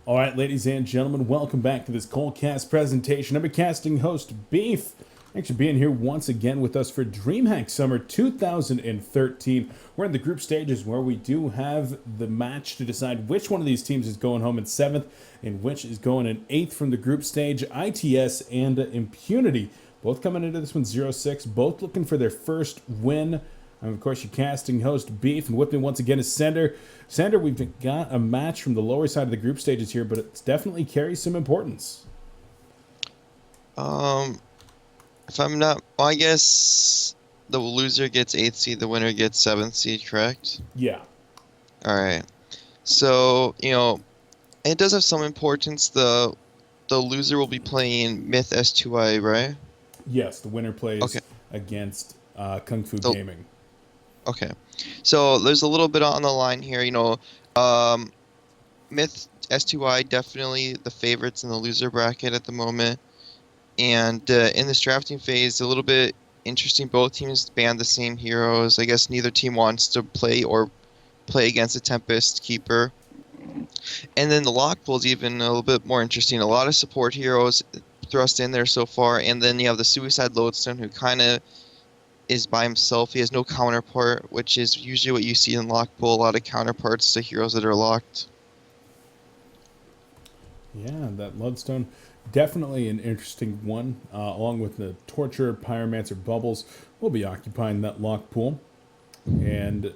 All right, ladies and gentlemen, welcome back to this Coldcast presentation. I'm your casting host, Beef. Thanks for being here once again with us for Dreamhack Summer 2013. We're in the group stages where we do have the match to decide which one of these teams is going home in 7th and which is going in 8th from the group stage. ITS and Impunity both coming into this one 0-6, both looking for their first win. I'm, of course, your casting host, Beef, and with me once again is Sender. Sender, we've got a match from the lower side of the group stages here, but it definitely carries some importance. If I'm not, well, I guess the loser gets 8th seed, the winner gets 7th seed, correct? Yeah. Alright. So, it does have some importance. The loser will be playing Myth S2I, right? Yes, the winner plays Okay. against Kung Fu Gaming. Okay. So there's a little bit on the line here, Myth S2I definitely the favorites in the loser bracket at the moment. And in this drafting phase, a little bit interesting. Both teams banned the same heroes. I guess neither team wants to play against a Tempest Keeper. And then the lock pool is even a little bit more interesting. A lot of support heroes thrust in there so far. And then you have the Suicide Lodestone, who kind of is by himself. He has no counterpart, which is usually what you see in lock pool. A lot of counterparts to heroes that are locked. Yeah, that Lodestone, definitely an interesting one. Along with the Torture, Pyromancer, Bubbles, will be occupying that lock pool. And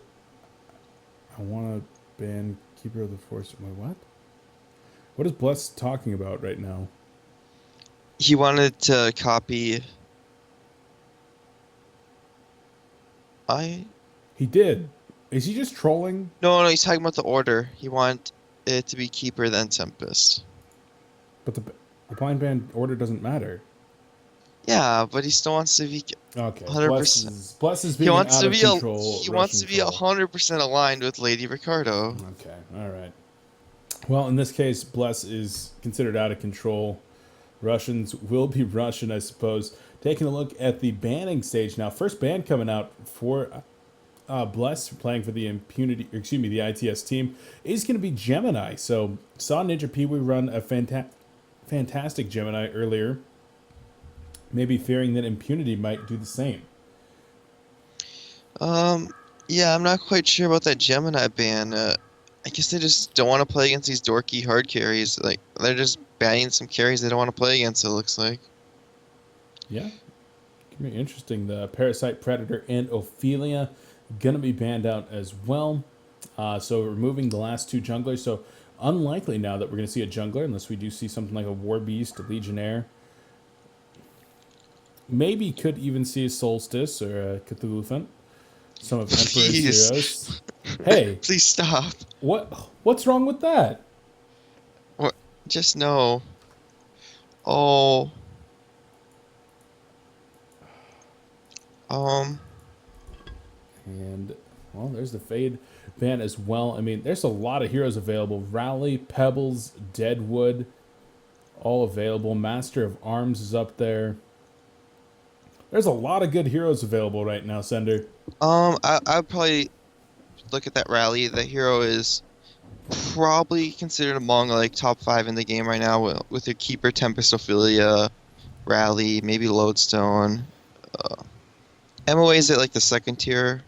I want to ban Keeper of the Force. Wait, what? What is Bless talking about right now? He wanted to copy... He did. Is he just trolling? No, he's talking about the order. He wanted it to be Keeper then Tempest. But the blind band order doesn't matter. Yeah, but he still wants to be 100%. Bless is being out of control. He wants to be 100% aligned with Lady Ricardo. Okay, all right. Well, in this case, Bless is considered out of control. Russians will be Russian, I suppose. Taking a look at the banning stage now. First ban coming out for Bless, playing for the the ITS team, is going to be Gemini. So, saw Ninja Peewee run a fantastic Gemini earlier. Maybe fearing that Impunity might do the same. Yeah, I'm not quite sure about that Gemini ban. I guess they just don't want to play against these dorky hard carries. Like, they're just banning some carries they don't want to play against, it looks like. Yeah. Can be interesting. The Parasite, Predator, and Ophelia going to be banned out as well. So removing the last two junglers. So unlikely now that we're going to see a jungler unless we do see something like a War Beast, a Legionnaire. Maybe could even see a Solstice or a Cthulhu. Some of Emperor's heroes. Hey. Please stop. What's wrong with that? What? Just no. Oh. And, well, there's the Fade ban as well. I mean, there's a lot of heroes available. Rally, Pebbles, Deadwood, all available. Master of Arms is up there. There's a lot of good heroes available right now, Sender. I'd probably look at that Rally. That hero is probably considered among, like, top 5 in the game right now with your Keeper, Tempest, Ophelia, Rally, maybe Lodestone. MOA is at, like, the second tier.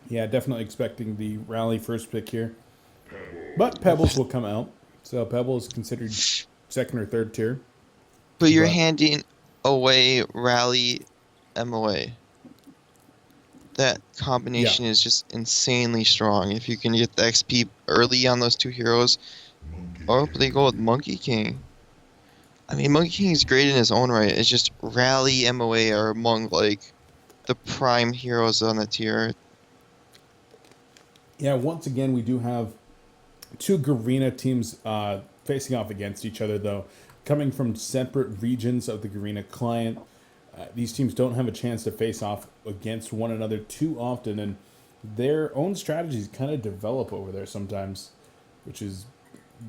Yeah, definitely expecting the Rally first pick here. But Pebbles will come out. So Pebbles is considered second or third tier. But you're handing away Rally MOA. That combination is just insanely strong. If you can get the XP early on those two heroes. Or they go with Monkey King. I mean, Monkey King is great in his own right. It's just Rally MOA are among, like, the prime heroes on the tier. Yeah, once again, we do have two Garena teams facing off against each other, though. Coming from separate regions of the Garena client, these teams don't have a chance to face off against one another too often, and their own strategies kind of develop over there sometimes, which is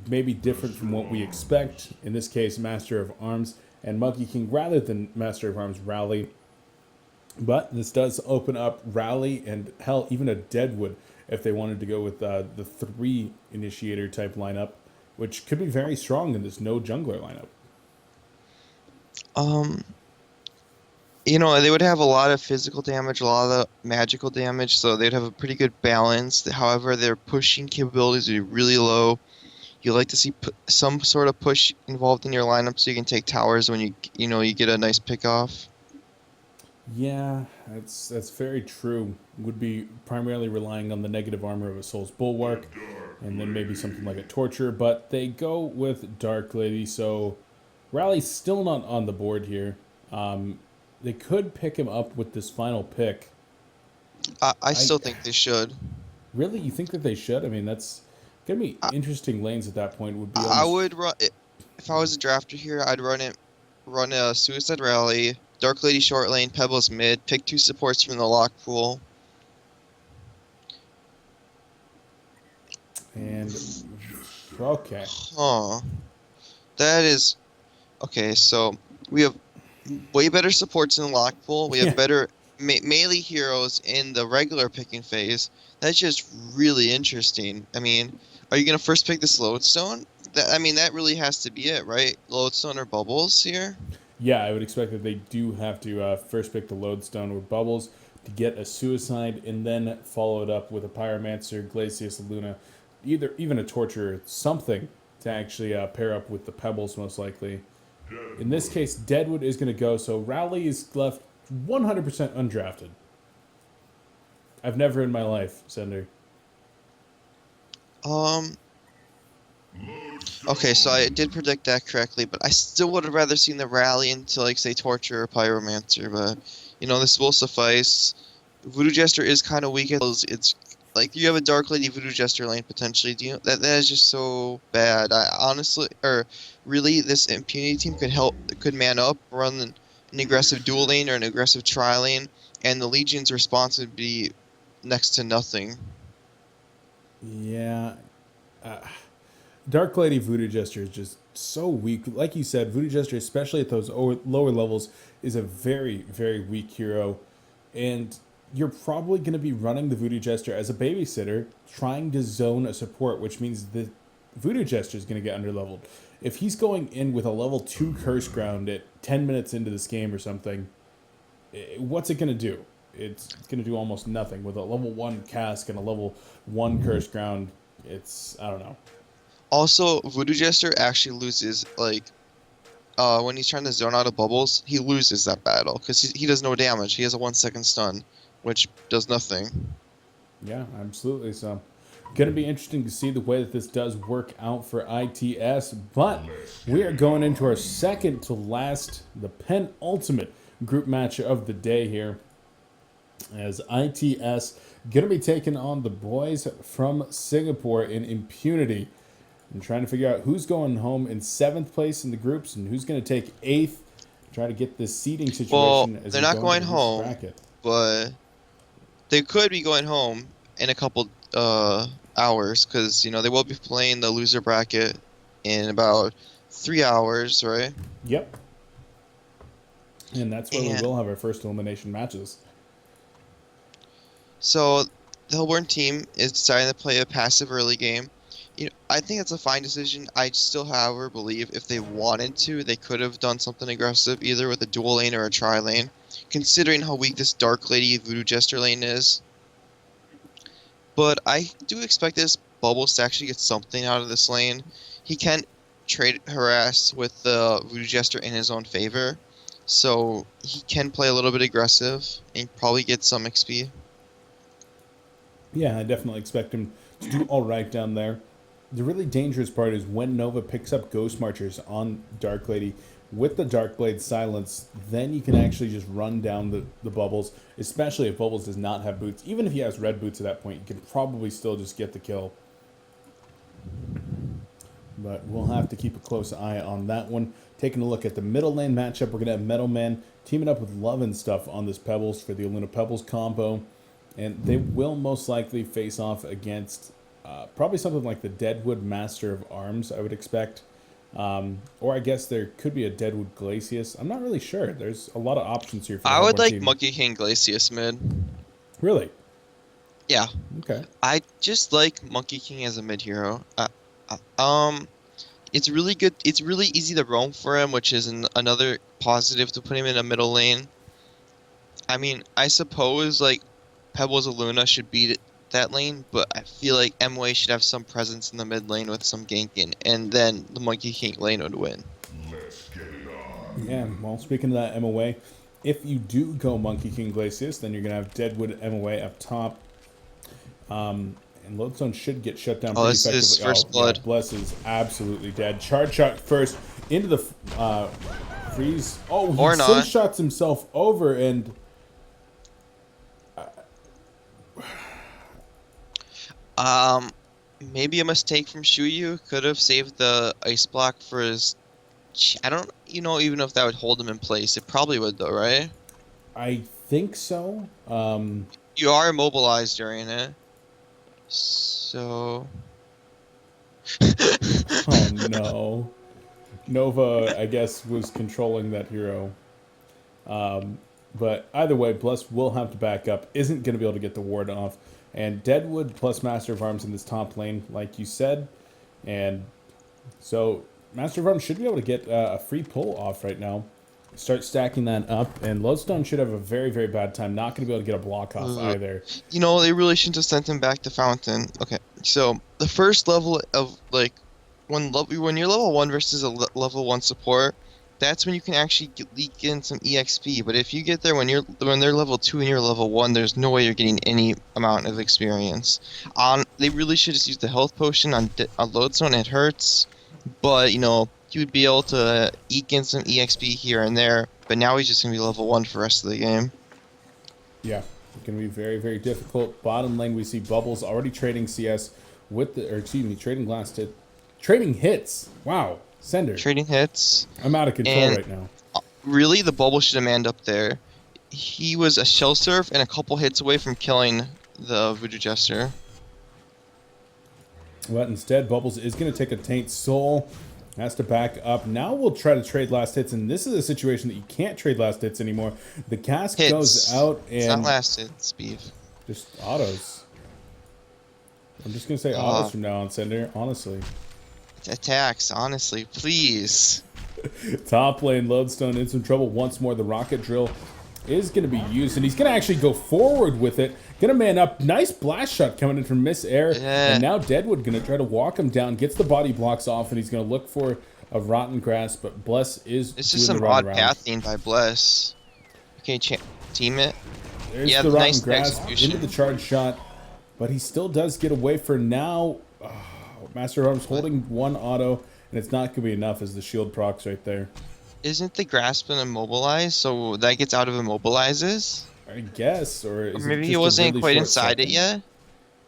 maybe different from what we expect. In this case, Master of Arms and Monkey King rather than Master of Arms Rally. But this does open up Rally and, hell, even a Deadwood if they wanted to go with the 3 initiator type lineup, which could be very strong in this no jungler lineup. Um, they would have a lot of physical damage, a lot of magical damage, so they'd have a pretty good balance. However, their pushing capabilities would be really low. You like to see some sort of push involved in your lineup so you can take towers when you get a nice pick off. Yeah, that's very true. Would be primarily relying on the negative armor of a Soul's Bulwark, and then maybe something like a Torture, but they go with Dark Lady, so Rally's still not on the board here. They could pick him up with this final pick. I still think they should. Really, you think that they should? I mean, that's gonna be I, interesting lanes at that point. Would be I almost would run if I was a drafter here. I'd run a Suicide Rally, Dark Lady short lane, Pebbles mid, pick 2 supports from the lock pool. and okay. Huh. That is okay. So we have way better supports in the lock pool. We have Yeah. better melee heroes in the regular picking phase. That's just really interesting. I mean, are you gonna first pick this Lodestone? That really has to be it, right? Lodestone or Bubbles here? Yeah, I would expect that they do have to first pick the Lodestone or Bubbles to get a Suicide, and then follow it up with a Pyromancer, Glacius, Luna, even a Torture, something to actually pair up with the Pebbles, most likely. In this case, Deadwood is going to go, so Rowley is left 100% undrafted. I've never in my life, Sender. Um. Okay, so I did predict that correctly, but I still would have rather seen the rally into, like, say, Torture or Pyromancer, but, this will suffice. Voodoo Jester is kind of weak. It's like you have a Dark Lady Voodoo Jester lane potentially. Do you that is just so bad. I honestly, or really, this Impunity team could man up, run an aggressive dual lane or an aggressive tri lane, and the Legion's response would be next to nothing. Yeah. Dark Lady Voodoo Jester is just so weak. Like you said, Voodoo Jester, especially at those lower levels, is a very, very weak hero. And you're probably going to be running the Voodoo Jester as a babysitter, trying to zone a support, which means the Voodoo Jester is going to get underleveled. If he's going in with a level 2 Curse Ground at 10 minutes into this game or something, what's it going to do? It's going to do almost nothing. With a level 1 Cask and a level 1 Curse Ground, I don't know. Also, Voodoo Jester actually loses, like, when he's trying to zone out of Bubbles, he loses that battle, because he does no damage. He has a 1-second stun, which does nothing. Yeah, absolutely. So, going to be interesting to see the way that this does work out for ITS, but we are going into our second to last, the penultimate group match of the day here, as ITS going to be taking on the boys from Singapore in Impunity, and trying to figure out who's going home in 7th place in the groups and who's going to take 8th. Try to get this seeding situation. Well, as they're we not go going into this home, bracket. but they could be going home in a couple hours, because they will be playing the loser bracket in about 3 hours, right? Yep. And that's where we will have our first elimination matches. So the Hillborn team is deciding to play a passive early game. I think it's a fine decision. I still, however, believe if they wanted to, they could have done something aggressive, either with a dual lane or a tri lane, considering how weak this Dark Lady Voodoo Jester lane is. But I do expect this Bubbles to actually get something out of this lane. He can trade harass with the Voodoo Jester in his own favor, so he can play a little bit aggressive and probably get some XP. Yeah, I definitely expect him to do all right down there. The really dangerous part is when Nova picks up Ghost Marchers on Dark Lady with the Dark Blade Silence, then you can actually just run down the Bubbles, especially if Bubbles does not have boots. Even if he has red boots at that point, you can probably still just get the kill. But we'll have to keep a close eye on that one. Taking a look at the middle lane matchup, we're going to have Metal Man teaming up with Love and Stuff on this Pebbles for the Luna Pebbles combo. And they will most likely face off against probably something like the Deadwood Master of Arms, I would expect. Or I guess there could be a Deadwood Glacius. I'm not really sure. There's a lot of options here for the I would like team. Monkey King Glacius mid. Really? Yeah, Okay. I just like Monkey King as a mid hero. It's really good. It's really easy to roam for him, which is another positive to put him in a middle lane. I mean, I suppose like Pebbles of Luna should beat that lane, but I feel like MOA should have some presence in the mid lane with some ganking, and then the Monkey King lane would win. Yeah, well, speaking of that MOA, if you do go Monkey King Glacius, then you're going to have Deadwood MOA up top. And Lodestone should get shut down Oh, pretty this is effectively. first Yeah, blood. Bless is absolutely dead. Charge shot first into the freeze. Oh, he Or not. shots himself over, and Maybe a mistake from Shuyu. Could have saved the ice block for his. I don't, even if that would hold him in place. It probably would, though, right? I think so. You are immobilized during it, so. Oh no. Nova, I guess, was controlling that hero. But either way, Bless will have to back up. Isn't going to be able to get the ward off. And Deadwood plus Master of Arms in this top lane, like you said. And so Master of Arms should be able to get a free pull off right now. Start stacking that up. And Lodestone should have a very, very bad time. Not going to be able to get a block off either. They really shouldn't have sent him back to Fountain. Okay, so the first level of, like, when you're level 1 versus a level 1 support, that's when you can actually leak in some EXP. But if you get there when they're level 2 and you're level 1, there's no way you're getting any amount of experience. They really should just use the health potion on Lodestone. It hurts, but you would be able to eke in some EXP here and there. But now he's just gonna be level 1 for the rest of the game. Yeah, it's going to be very, very difficult. Bottom lane, we see Bubbles already trading CS with trading trading hits. Wow, Sender. Trading hits. I'm out of control right now. Really, the Bubble should have manned up there. He was a shell serve and a couple hits away from killing the Voodoo Jester. But instead, Bubbles is going to take a Taint Soul. Has to back up. Now we'll try to trade last hits, and this is a situation that you can't trade last hits anymore. The cask goes out, and it's not last hits, beef. Just autos. I'm just going to say autos from now on, Sender, honestly. Attacks, honestly, please. Top lane, Lodestone in some trouble once more. The rocket drill is going to be used, and he's going to actually go forward with it. Going to man up. Nice blast shot coming in from Miss Air. Yeah. And now Deadwood going to try to walk him down. Gets the body blocks off, and he's going to look for a rotten grass, but Bless is It's just some odd pathing by Bless. Okay, team it. There's the rotten grass into the charge shot, but he still does get away for now. Master of Arms holding one auto, and it's not going to be enough as the shield procs right there. Isn't the grasp been immobilized, so that gets out of immobilizes? I guess, or maybe he wasn't really quite inside it yet?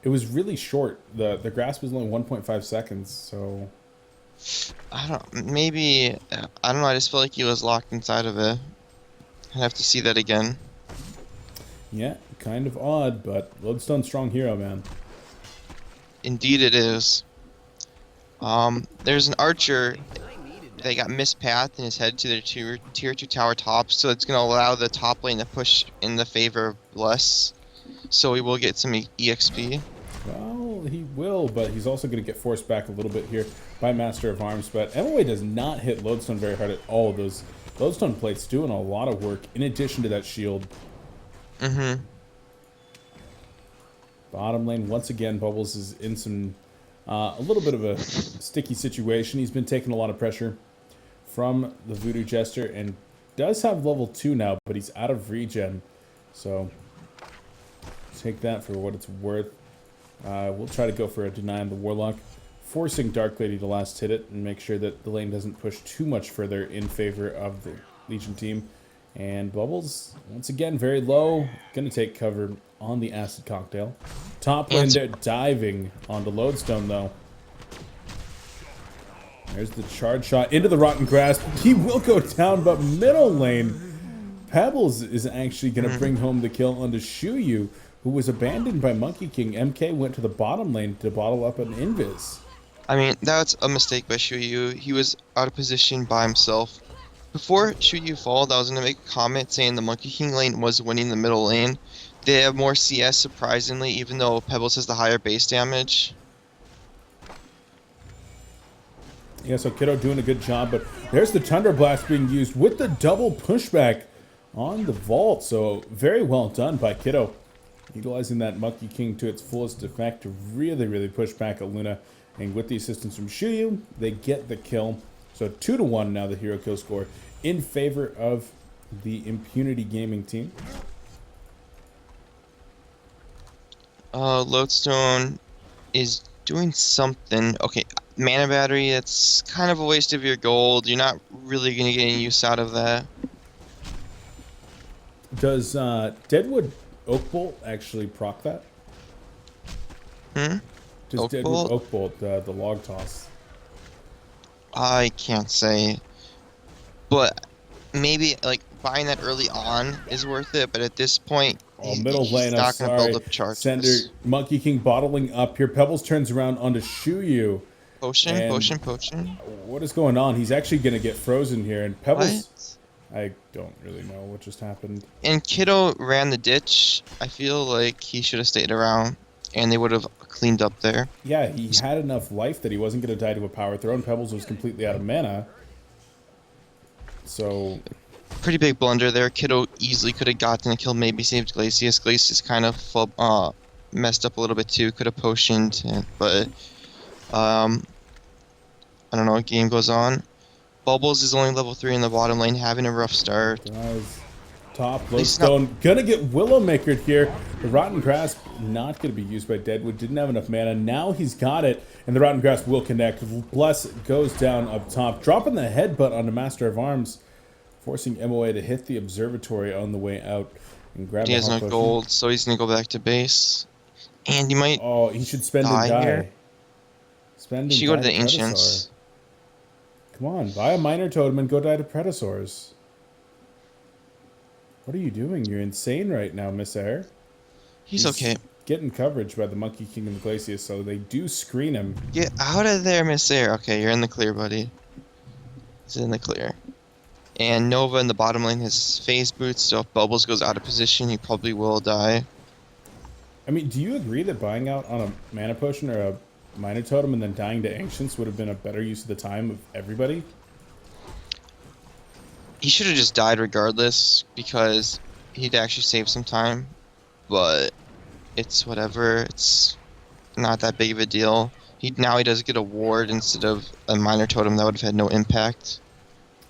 It was really short. The grasp was only 1.5 seconds, so... I don't know, I just feel like he was locked inside of it. I'd have to see that again. Yeah, kind of odd, but Lodestone's strong hero, man. Indeed it is. There's an archer that got mispathed and is headed to their tier 2 tower top, so it's going to allow the top lane to push in the favor of Bless. So he will get some EXP. Well, he will, but he's also going to get forced back a little bit here by Master of Arms. But MOA does not hit Lodestone very hard at all. Those Lodestone plates doing a lot of work in addition to that shield. Mm-hmm. Bottom lane, once again, Bubbles is in some... a little bit of a sticky situation. He's been taking a lot of pressure from the Voodoo Jester and does have level 2 now, but he's out of regen. So take that for what it's worth. We'll try to go for a deny on the Warlock, forcing Dark Lady to last hit it and make sure that the lane doesn't push too much further in favor of the Legion team. And Bubbles, once again, very low. Going to take cover on the Acid Cocktail. Top lane there, diving onto Lodestone, though. There's the charge shot into the Rotten Grasp. He will go down, but middle lane, Pebbles is actually going to bring home the kill onto Shuyu, who was abandoned by Monkey King. MK went to the bottom lane to bottle up an invis. I mean, that's a mistake by Shuyu. He was out of position by himself. Before Shuyu followed, I was going to make a comment saying the Monkey King lane was winning the middle lane. They have more CS, surprisingly, even though Pebbles has the higher base damage. Yeah, so Kiddo doing a good job, but there's the Thunder Blast being used with the double pushback on the vault. So very well done by Kiddo, utilizing that Monkey King to its fullest effect to really push back at Luna. And with the assistance from Shuyu, they get the kill. So 2-1 now the hero kill score in favor of the Impunity Gaming team. Lodestone is doing something. Okay, mana battery, that's kind of a waste of your gold. You're not really going to get any use out of that. Does Deadwood Oak Bolt actually proc that? Does Oak Deadwood Bolt? Oak Bolt the log toss? I can't say. But maybe, like, buying that early on is worth it, but at this point, Oh, middle he's lane, I'm not going to sorry. build up charges. Sender, Monkey King bottling up here. Pebbles turns around onto Shuyu. Potion, And potion. what is going on? He's actually going to get frozen here. And Pebbles, What? I don't really know what just happened. And Kiddo ran the ditch. I feel like he should have stayed around, and they would have cleaned up there. Yeah, he had enough life that he wasn't going to die to a power throw, and Pebbles was completely out of mana. So, Pretty big blunder there. Kiddo easily could have gotten a kill, maybe saved Glacius. Glacius kind of messed up a little bit too. Could have potioned, but I don't know. Game goes on. Bubbles is only level 3 in the bottom lane, having a rough start. guys, top He's not- Lodestone gonna get Willowmakered here. The Rotten Grasp not gonna be used by Deadwood. Didn't have enough mana. Now he's got it, and the Rotten Grasp will connect. Bless goes down up top, dropping the headbutt onto Master of Arms, forcing MOA to hit the observatory on the way out and grab. He has no gold, so he's gonna go back to base. And he might. Oh, he should spend die and die. here. Spend and He should go die to the Predasaur. Ancients. Come on, buy a Minor Totem and go die to Predasaurs. What are you doing? You're insane right now, Miss Air. He's okay. Getting coverage by the Monkey King and the Glacius, so they do screen him. Get out of there, Miss Air. Okay, you're in the clear, buddy. He's in the clear. And Nova in the bottom lane has phase boots, so if Bubbles goes out of position, he probably will die. I mean, do you agree that buying out on a Mana Potion or a Minor Totem and then dying to Ancients would have been a better use of the time of everybody? He should have just died regardless, because he'd actually save some time. But it's whatever. It's not that big of a deal. Now he does get a ward instead of a Minor Totem that would have had no impact.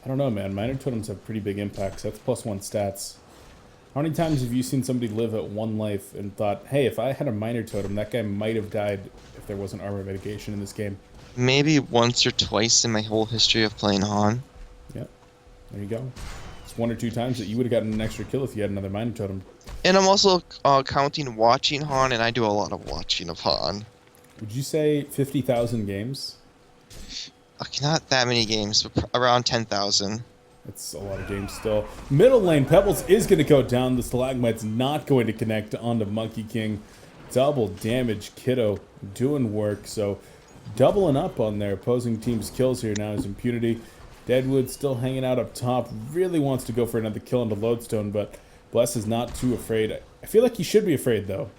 I don't know, man. Minor Totems have pretty big impacts. That's +1 stats. How many times have you seen somebody live at 1 life and thought, hey, if I had a Minor Totem, that guy might have died if there wasn't armor mitigation in this game? Maybe once or twice in my whole history of playing Han. Yep. There you go. It's 1 or 2 times that you would have gotten an extra kill if you had another Minor Totem. And I'm also counting watching Han, and I do a lot of watching of Han. Would you say 50,000 games? Okay, not that many games, but around 10,000. That's a lot of games still. Middle lane, Pebbles is going to go down. The Stalagmite's not going to connect onto Monkey King. Double damage, Kiddo doing work. So doubling up on their opposing team's kills here now is Impunity. Deadwood still hanging out up top. Really wants to go for another kill into Lodestone, but Bless is not too afraid. I feel like he should be afraid, though.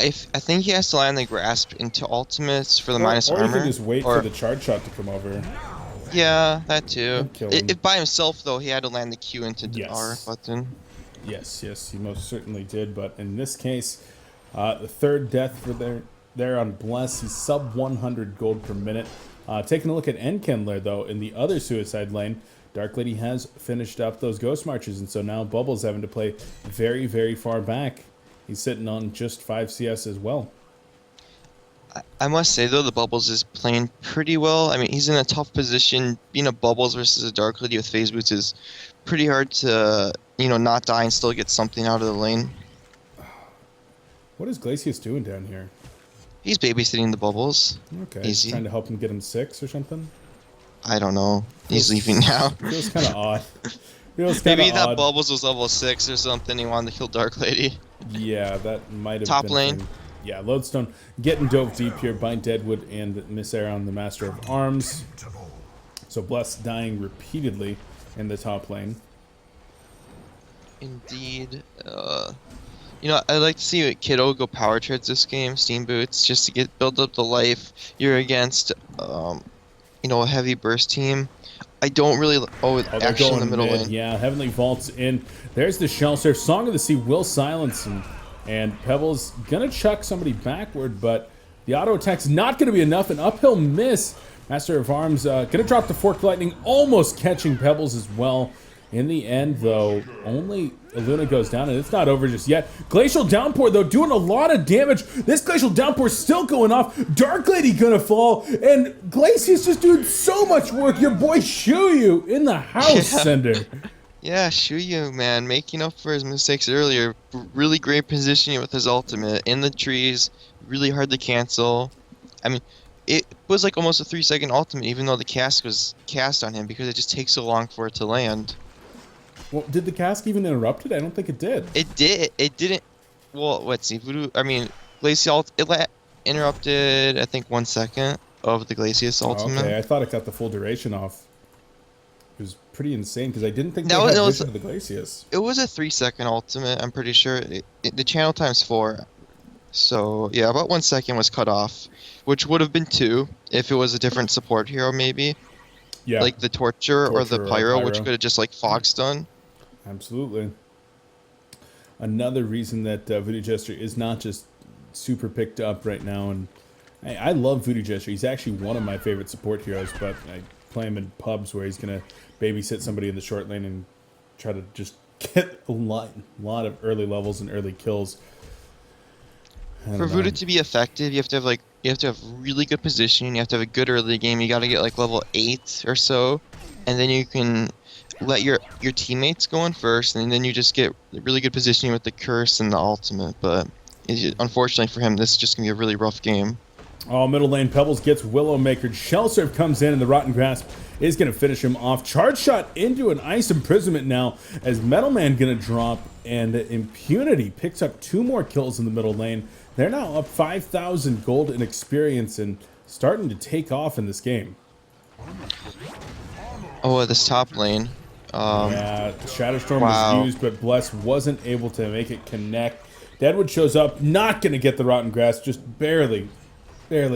I think he has to land the grasp into ultimates for the Or minus you armor. can just wait for the charge shot to come over. Yeah, that too. Kill him. If by himself though, he had to land the Q into the Yes. R button. Yes, he most certainly did. But in this case, the third death for there on Bless. He's sub 100 gold per minute. Taking a look at Enkindler, though, in the other suicide lane, Dark Lady has finished up those Ghost Marches, and so now Bubbles having to play very far back. He's sitting on just 5 CS as well. I must say though, the Bubbles is playing pretty well. I mean, he's in a tough position. Being a Bubbles versus a Dark Lady with phase boots is pretty hard to, not die and still get something out of the lane. What is Glacius doing down here? He's babysitting the Bubbles. Okay, Easy. trying to help him get him 6 or something? I don't know. He's leaving now. Feels kind of odd. Feels kind Maybe of that odd. Bubbles was level 6 or something. He wanted to kill Dark Lady. Yeah, that might have Top been lane. him. Yeah, Lodestone getting dove deep here by Deadwood and Miss Air on the Master of Arms. So Bless dying repeatedly in the top lane. Indeed. Uh, I'd like to see Kiddo go power treads this game, steam boots, just to build up the life. You're against, a heavy burst team. I don't really. Oh, Oh, they're action in the going middle mid. lane. Yeah, Heavenly Vault's in. There's the Shell Surf. Song of the Sea will silence him. And Pebbles gonna chuck somebody backward, but the auto attack's not gonna be enough. An uphill miss. Master of Arms gonna drop the Forked Lightning, almost catching Pebbles as well. In the end, though, only Luna goes down, and it's not over just yet. Glacial Downpour, though, doing a lot of damage. This Glacial Downpour still going off. Dark Lady gonna fall, and Glacius just doing so much work. Your boy Shuyu in the house, Yeah. Sender. Yeah, Shuyu, man, making up for his mistakes earlier. Really great positioning with his ultimate in the trees. Really hard to cancel. I mean, it was like almost a 3-second ultimate, even though the cast was cast on him because it just takes so long for it to land. Well, did the cask even interrupt it? I don't think it did. It did. It didn't. Well, let's see. Glacial. Interrupted. I think 1 second of the Glacius ultimate. Okay, I thought it got the full duration off. It was pretty insane because I didn't think No, they had it was- vision of the Glacius. It was a 3-second ultimate. I'm pretty sure. The channel time's 4. So yeah, about 1 second was cut off, which would have been 2 if it was a different support hero, maybe Yeah, like the Torture or the Torture or Pyro, which Pyro. could have just like fog stun. absolutely. Another reason that Voodoo Jester is not just super picked up right now, and I love Voodoo Jester. He's actually one of my favorite support heroes, but I play him in pubs where he's gonna babysit somebody in the short lane and try to just get a lot of early levels and early kills. I don't For know. Voodoo to be effective, you have to have really good positioning. You have to have a good early game. You got to get like level 8 or so, and then you can let your teammates go in first, and then you just get really good positioning with the curse and the ultimate. But unfortunately for him, this is just gonna be a really rough game. Oh, middle lane, Pebbles gets Willowmaker. Shell Surf comes in, and the Rotten Grasp is going to finish him off. Charge Shot into an Ice Imprisonment now, as Metal Man going to drop, and Impunity picks up 2 more kills in the middle lane. They're now up 5,000 gold in experience and starting to take off in this game. Oh, this top lane. Yeah, Shatterstorm Wow. was used, but Bless wasn't able to make it connect. Deadwood shows up, not going to get the Rotten Grasp, just barely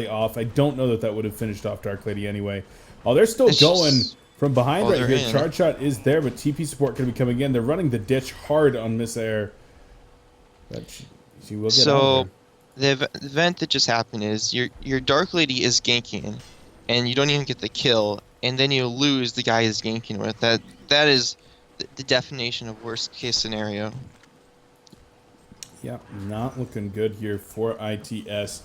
off. I don't know that would have finished off Dark Lady anyway. Oh, they're still It's going just- from behind Oh, right they're here. in. Charge Shot is there, but TP support going to be coming in. They're running the ditch hard on Miss Air. But she will get out So of there. the event that just happened is your Dark Lady is ganking, and you don't even get the kill, and then you lose the guy is ganking with. That is the definition of worst case scenario. Yeah, not looking good here for ITS.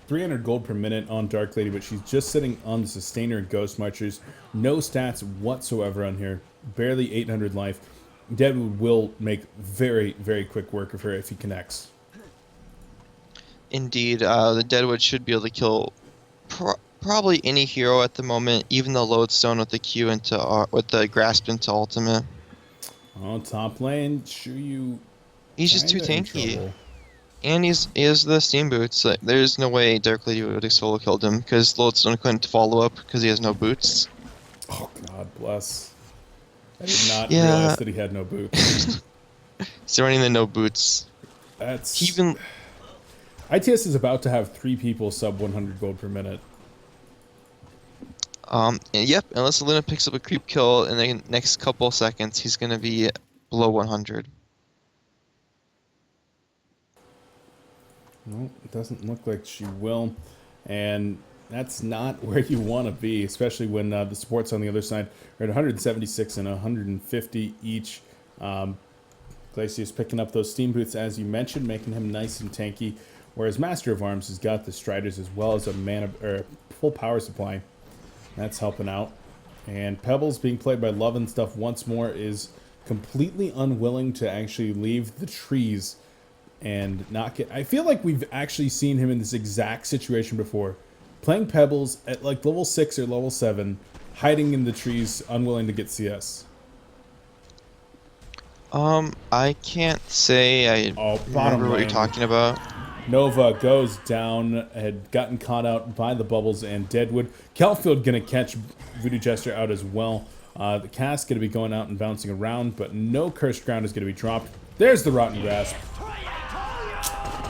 300 gold per minute on Dark Lady, but she's just sitting on the Sustainer and Ghost Marchers. No stats whatsoever on here. Barely 800 life. Deadwood will make very, very quick work of her if he connects. Indeed, the Deadwood should be able to kill probably any hero at the moment, even the Lodestone with the Q into with the Grasp into ultimate. On top lane, Shuyu. He's just too kinda in tanky. trouble. And he has the steam boots. Like, there's no way Dark Lady would have solo killed him because Lodestone couldn't follow up because he has no boots. Oh, God bless. I did not Yeah. realize that he had no boots. So running the no boots. That's... He even ITS is about to have 3 people sub 100 gold per minute. and yep, unless Luna picks up a creep kill in the next couple seconds, he's gonna be below 100. No, it doesn't look like she will. And that's not where you want to be, especially when the supports on the other side are at 176 and 150 each. Glacius picking up those steam boots, as you mentioned, making him nice and tanky. Whereas Master of Arms has got the Striders as well as a full power supply. That's helping out. And Pebbles, being played by Love and Stuff once more, is completely unwilling to actually leave the trees and not get... I feel like we've actually seen him in this exact situation before. Playing Pebbles at like level 6 or level 7, hiding in the trees, unwilling to get CS. I can't say I Bottom remember what you're lane. talking about. Nova goes down, had gotten caught out by the bubbles and Deadwood. Kelfield gonna catch Voodoo Jester out as well. The cast gonna be going out and bouncing around, but no cursed ground is gonna be dropped. There's the Rotten Grasp.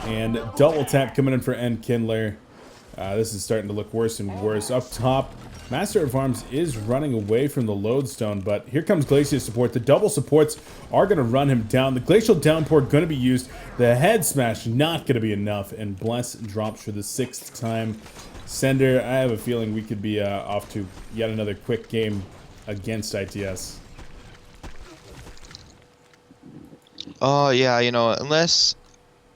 And double tap coming in for Kindler. This is starting to look worse and worse. Up top, Master of Arms is running away from the Lodestone, but here comes Glacier's support. The double supports are going to run him down. The Glacial Downpour going to be used. The Head Smash not going to be enough, and Bless drops for the 6th time. Sender, I have a feeling we could be off to yet another quick game against ITS. Oh, yeah, you know, unless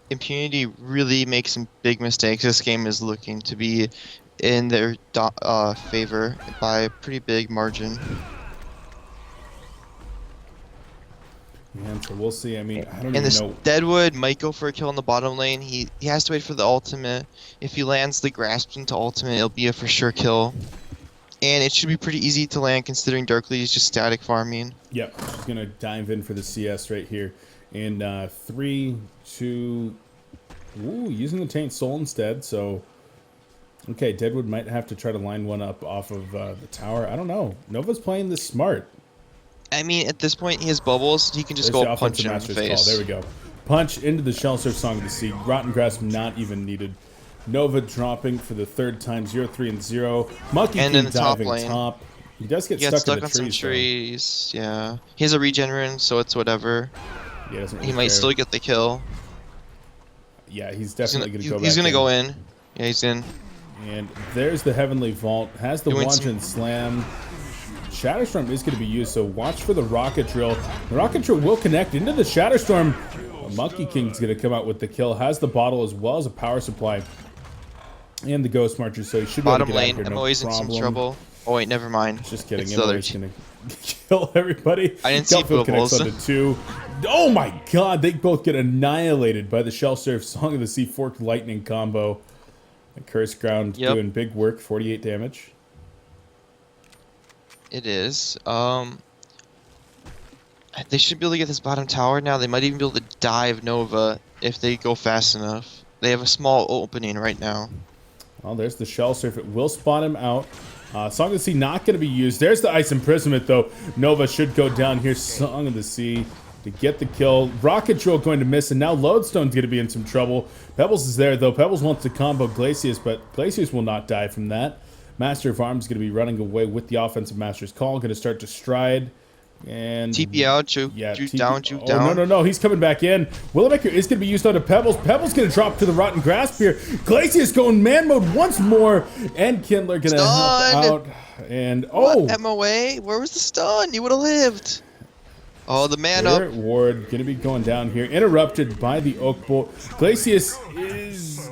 Impunity really makes some big mistakes, this game is looking to be in their favor by a pretty big margin. Yeah, so we'll see. I mean, I don't And even know. Deadwood might go for a kill in the bottom lane. He has to wait for the ultimate. If he lands the grasp into ultimate, it'll be a for sure kill. And it should be pretty easy to land considering Darkly is just static farming. Yep, he's going to dive in for the CS right here. In 3, 2... Ooh, using the Taint Soul instead, so... Okay, Deadwood might have to try to line one up off of the tower. I don't know. Nova's playing this smart. I mean, at this point, he has bubbles. He can just go punch him in the face. There we go. Punch into the Shell Surf Song of the Sea. Rotten Grasp not even needed. Nova dropping for the 3rd time. 0-3 and 0. Monkey King in the diving top lane. top. He does get He stuck in the on some trees, trees. Yeah. He has a regen, so it's whatever. Yeah, he might still get the kill. Yeah, he's definitely going to go back. He's going to go in. Yeah, he's in. And there's the Heavenly Vault. Has the Wanton Slam. Shatterstorm is going to be used, so watch for the Rocket Drill. The Rocket Drill will connect into the Shatterstorm. Monkey King's going to come out with the kill. Has the bottle as well as a power supply. And the Ghost Marcher, so he should be able to get out of here, MOA's in some trouble. Oh wait, never mind. Just kidding. MOA's going to kill everybody. I didn't see connects onto 2. Oh my god, they both get annihilated by the Shell Surf Song of the Sea Forked Lightning combo. The Cursed Ground doing big work, 48 damage. It is. They should be able to get this bottom tower now. They might even be able to dive Nova if they go fast enough. They have a small opening right now. Well, there's the Shell Surf. It will spot him out. Song of the Sea not going to be used. There's the Ice Imprisonment, though. Nova should go down here. Song of the Sea to get the kill. Rocket Drill going to miss, and now Lodestone's going to be in some trouble. Pebbles is there, though. Pebbles wants to combo Glacius, but Glacius will not die from that. Master of Arms is going to be running away with the offensive Master's Call. Going to start to stride. And TP out, juke down. No, he's coming back in. Willowmaker is going to be used onto Pebbles. Pebbles going to drop to the Rotten Grasp here. Glacius going man mode once more. And Kindler going to help out. And, what? MOA? Where was the stun? You would have lived. Oh, the man up. Ward going to be going down here. Interrupted by the Oak Bolt. Glacius is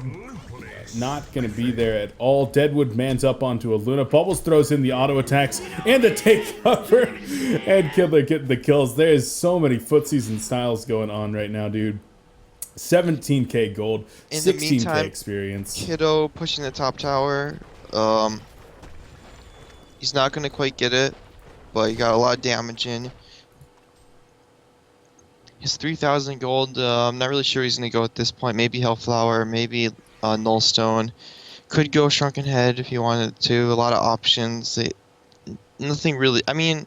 not going to be there at all. Deadwood mans up onto a Luna. Bubbles throws in the auto attacks and the takeover. And Kindler getting the kills. There's so many footsies and styles going on right now, dude. 17k gold, 16k experience. Kiddo pushing the top tower. He's not going to quite get it, but he got a lot of damage in. His 3,000 gold, I'm not really sure he's going to go at this point. Maybe Hellflower, maybe Nullstone. Could go Shrunken Head if he wanted to. A lot of options. Nothing really. I mean,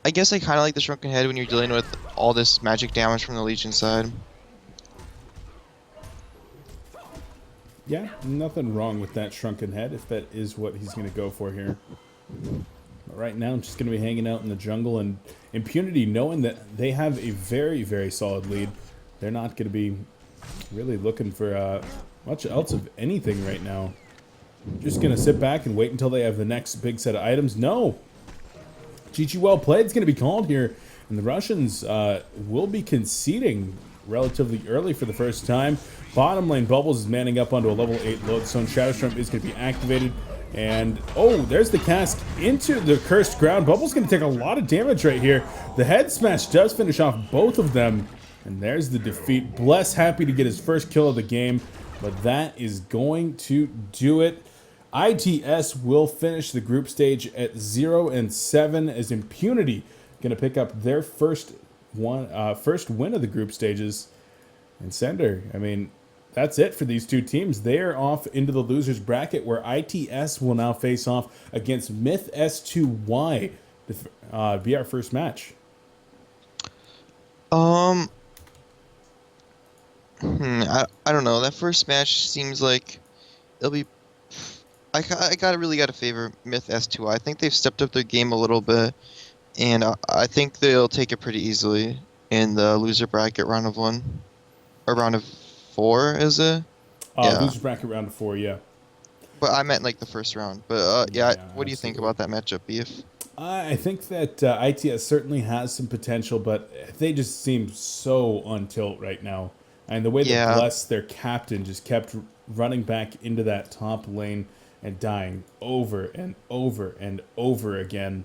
I guess I kind of like the Shrunken Head when you're dealing with all this magic damage from the Legion side. Yeah, nothing wrong with that Shrunken Head if that is what he's going to go for here. But right now, I'm just going to be hanging out in the jungle, and Impunity, knowing that they have a very, very solid lead, they're not going to be really looking for much else of anything right now. Just going to sit back and wait until they have the next big set of items. No! GG well played is going to be called here, and the Russians will be conceding relatively early for the first time. Bottom lane, Bubbles is manning up onto a level 8 Lodestone. Shatterstorm is going to be activated. And, oh, there's the cast into the Cursed Ground. Bubbles going to take a lot of damage right here. The Head Smash does finish off both of them. And there's the defeat. Bless happy to get his first kill of the game. But that is going to do it. ITS will finish the group stage at 0-7 as Impunity going to pick up their first win of the group stages. And Sender, I mean, that's it for these two teams. They are off into the losers bracket where ITS will now face off against Myth S2Y to be our first match. I don't know. That first match seems like it'll be. Really got to favor Myth S2. I think they've stepped up their game a little bit, and I think they'll take it pretty easily in the loser bracket round of one or round of four, is it? Yeah, Loser bracket round of 4, yeah. but I meant like the first round. But yeah, Yeah, what do you think absolutely. about that matchup, Beef? I think that ITS certainly has some potential, but they just seem so on tilt right now. And the way that Yeah, Bless, their captain, just kept running back into that top lane and dying over and over and over again,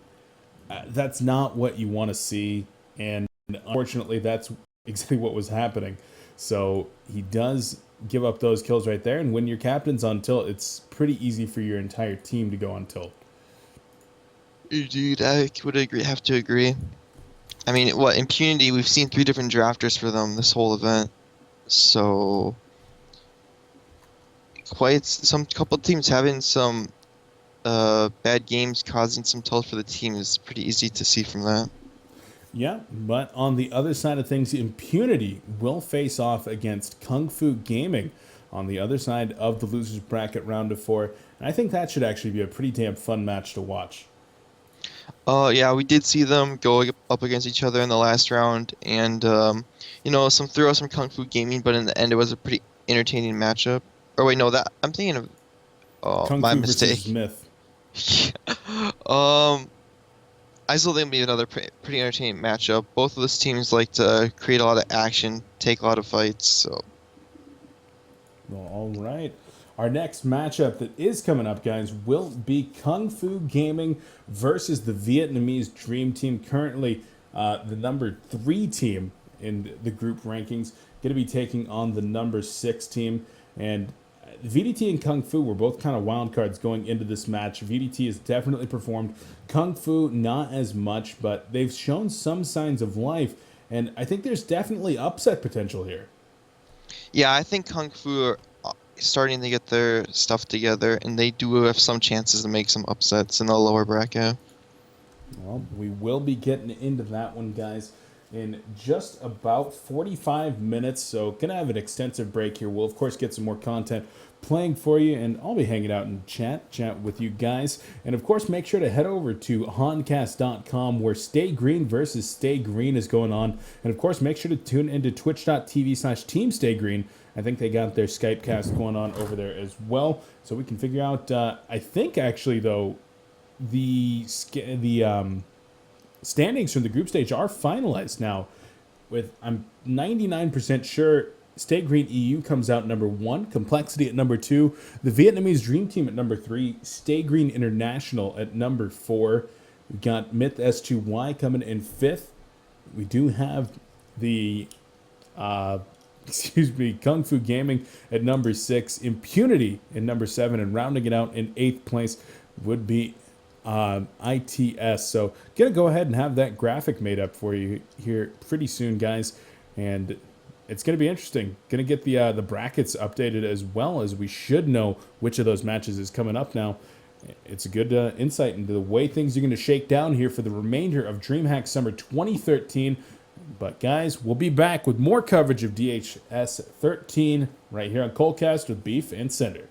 that's not what you want to see. And unfortunately, that's exactly what was happening. So he does give up those kills right there. And when your captain's on tilt, it's pretty easy for your entire team to go on tilt. dude, I would agree. Have to agree. I mean, what Impunity? We've seen three different drafters for them this whole event, so quite some couple teams having some bad games causing some tells for the team is pretty easy to see from that. Yeah, but on the other side of things, Impunity will face off against Kung Fu Gaming on the other side of the losers bracket round of 4. And I think that should actually be a pretty damn fun match to watch. Yeah, we did see them go up against each other in the last round, and some throw some Kung Fu Gaming, but in the end, it was a pretty entertaining matchup. Or wait, no, that I'm thinking of. Oh, Kung my Fu versus mistake. Myth. um, I still think it'll be another pretty entertaining matchup. Both of those teams like to create a lot of action, take a lot of fights. So Well, all right. Our next matchup that is coming up, guys, will be Kung Fu Gaming versus the Vietnamese Dream Team. Currently, the number 3 team in the group rankings, going to be taking on the number 6 team. And VDT and Kung Fu were both kind of wild cards going into this match. VDT has definitely performed. Kung Fu, not as much, but they've shown some signs of life. And I think there's definitely upset potential here. yeah, I think Kung Fu are starting to get their stuff together, and they do have some chances to make some upsets in the lower bracket. Well, we will be getting into that one, guys, in just about 45 minutes. So, gonna have an extensive break here. We'll, of course, get some more content playing for you, and I'll be hanging out and chat with you guys. And, of course, make sure to head over to honcast.com where Stay Green versus Stay Green is going on. And, of course, make sure to tune into twitch.tv/TeamStayGreen. I think they got their Skype cast going on over there as well. So we can figure out, I think, actually, though, the standings from the group stage are finalized now. With I'm 99% sure Stay Green EU comes out number 1, Complexity at number 2, the Vietnamese Dream Team at number 3, Stay Green International at number 4. We got Myth S2Y coming in 5th. We do have the Kung Fu Gaming at number 6, Impunity at number 7, and rounding it out in 8th place would be ITS. So gonna go ahead and have that graphic made up for you here pretty soon, guys, and it's gonna be interesting. Gonna get the brackets updated as well, as we should know which of those matches is coming up now. It's a good insight into the way things are going to shake down here for the remainder of Dreamhack Summer 2013. But guys, we'll be back with more coverage of DHS 13 right here on Coldcast with Beef and Cinder.